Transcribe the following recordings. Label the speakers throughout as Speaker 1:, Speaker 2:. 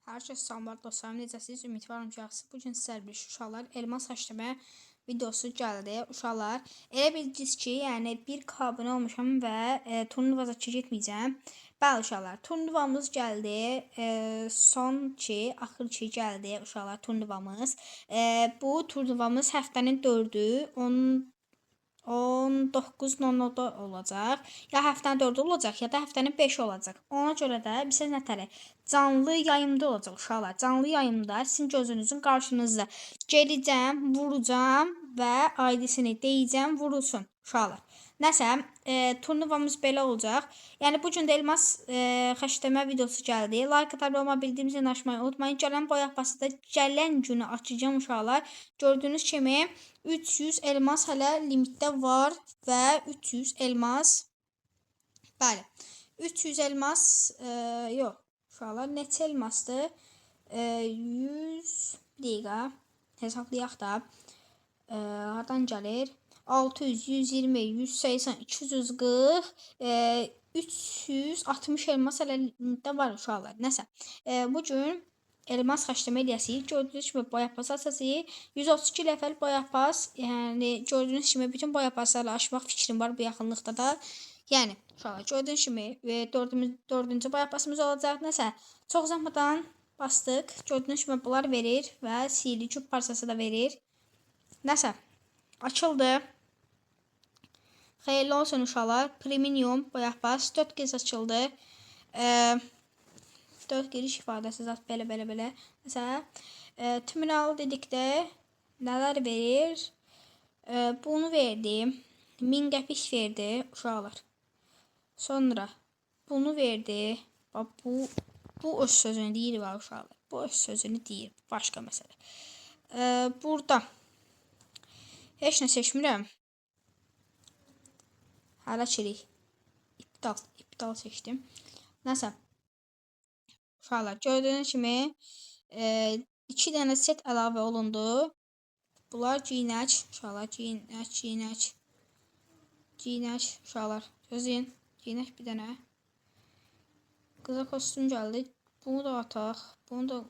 Speaker 1: Hər kəs salamlar dostlarım, necəsiniz? Ümidvaram ki, yaxşı. Bu gün sizlərlə birlikdə uşaqlar elmas haşlama videosu gəldi. Uşaqlar, elə bildiniz ki, yəni 1K abunə olmuşam və turnuva zəki getməyəcəm. Bəli uşaqlar, turnuvamız gəldi. Son axır gəldi uşaqlar turnuvamız. Bu turnuvamız həftənin 4-ü, 19:00-da olacaq. Ya həftənin 4-ü olacaq, ya da həftənin 5-i olacaq. Ona görə də bizə nətərə canlı yayımda olacaq uşaqlar. Canlı yayımda sizin gözünüzün qarşınızda gələcəm, vuracağam və aidisini deyəcəm, vurulsun uşaqlar. Nəsə, turnuvamız belə olacaq. Yəni bu gün də elmas xəstəmə videosu gəldi. Like ataraq olma bildiyimizi açmayı unutmayın. Gələn boyaqbası da gələn günü açacağım uşaqlar. Gördüyünüz kimi 300 elmas hələ limitdə var və 300 elmas. Bəli. 300 elmas yox. Uşaqlar neçə elmasdır? 100 dəqiqə hesablayaq da. Hardan gəlir? 600, 120, 180, 240, 360 elmas hələ limitdə var uşaqlar. Nəsə. Bu gün elmas xəstəmə eləyəsik. Gördüyünüz kimi boyaqpas açacağıq. 132 ləfəl boyaqpas. Yəni gördüyünüz kimi bütün boyaqpaslarla açmaq fikrim var bu yaxınlıqda da. Yəni uşaqlar gördüyünüz kimi 4-cü boyaqpasımız olacaq. Nəsə, çox uzatmadan bastıq. Gördüyünüz kimi bunlar verir və sihirli küp parçası da verir. Nəsə, açıldı. Xeyirli olsun uşaqlar. Premium boyaqpas 4 kez açıldı. 4 giriş ifadəsi zat belə. Məsələn, terminal dedikdə nələr verir? Bunu verdi. 1000 qəpik verdi uşaqlar. Sonra bunu verdi. Bax bu öz sözünü deyir var uşaqlar. Bu öz sözünü deyir. Başqa məsələ. Burada heç nə seçmirəm. Hələçilik. İptal seçdim. Nəsə. Uşaqlar gördüyünüz kimi 2 dənə set əlavə olundu. Bunlar giyinək. Uşaqlar giyinək. Uşaqlar gözləyin. Giyinək bir dənə. Qıza kostyum gəldi. Bunu da ataq. Bunu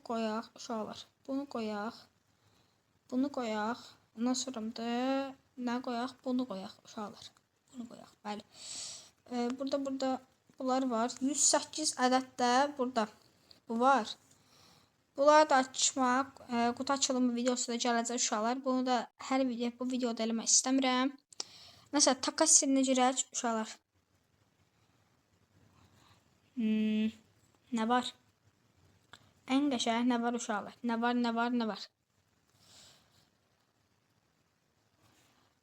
Speaker 1: qoyaq uşaqlar. Bunu qoyaq. Ondan sonra da nə qoyaq? Bunu qoyaq uşaqlar. Bunu qoyaq. Bəli. Burada bunlar var. 108 ədəd də burada. Bu var. Bunları da açmaq, qutu açılımı videosu da gələcək uşaqlar. Bunu da bu videoda eləmək istəmirəm. Nəsə, takas sirrinə girək uşaqlar. Nə var? Ən qəşəng nə var uşaqlar? Nə var?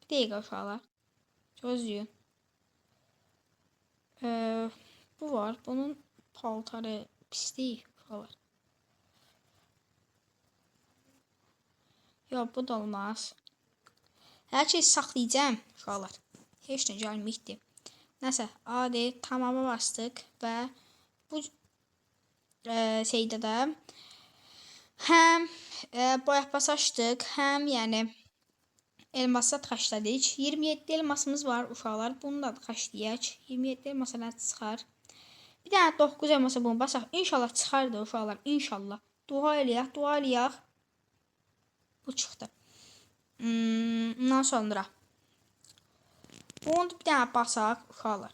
Speaker 1: Bir dəqiqə uşaqlar. Gözləyin. Bu var. Bunun paltarı pislik uşaqlar. Yox, bu da olmaz. Hər şey saxlayacağım uşaqlar. Heç nə gəlməkdir. Nəsə, adi tamama bastıq və bu şeydə də həm boyaqbas açdıq, həm yəni elmasa xəşlədik. 27 elmasımız var uşaqlar. Bunu da xəşləyək. 27 elmasa nə çıxar? Bir dənə 9 elmasa bunu basaq. İnşallah çıxar da uşaqlar. İnşallah. Dua eləyək. Bu çıxdı. Ondan sonra bunu bir dənə basaq uşaqlar.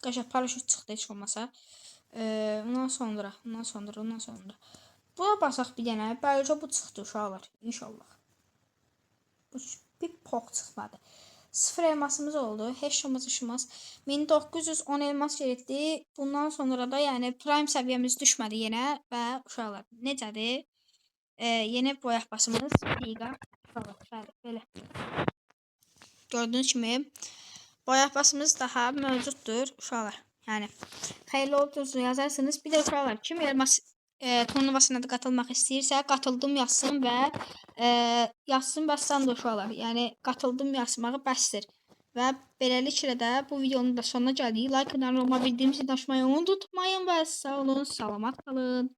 Speaker 1: Qəşəng paraşüt çıxdı heç olmasa. Ondan sonra. Buna basaq bir dənə. Bəlkə bu çıxdı uşaqlar. İnşallah. Bu bir poq çıxmadı. 0 elmasımız oldu. Heç olmaz. 1910 elmas getdi. Bundan sonra da yəni prime səviyyəmiz düşmədi yenə və uşaqlar necədir? Yeni boyaqbasımız dəqiqə uşaqlar belə. Gördüyünüz kimi boyaqbasımız daha mövcuddur uşaqlar. Yəni xeyirli olsun yazarsınız. Bir də uşaqlar kim elmas turnuvasına da qatılmaq istəyirsə, qatıldım yazsın və yazsın bəssandır uşaqlar. Yəni qatıldım yazmağı bəsdir. Və beləliklə də bu videonun da sonuna gəldik. Like, abunə olma, bildiyimizi açmayı unutmayın və sağ olun, salamat qalın.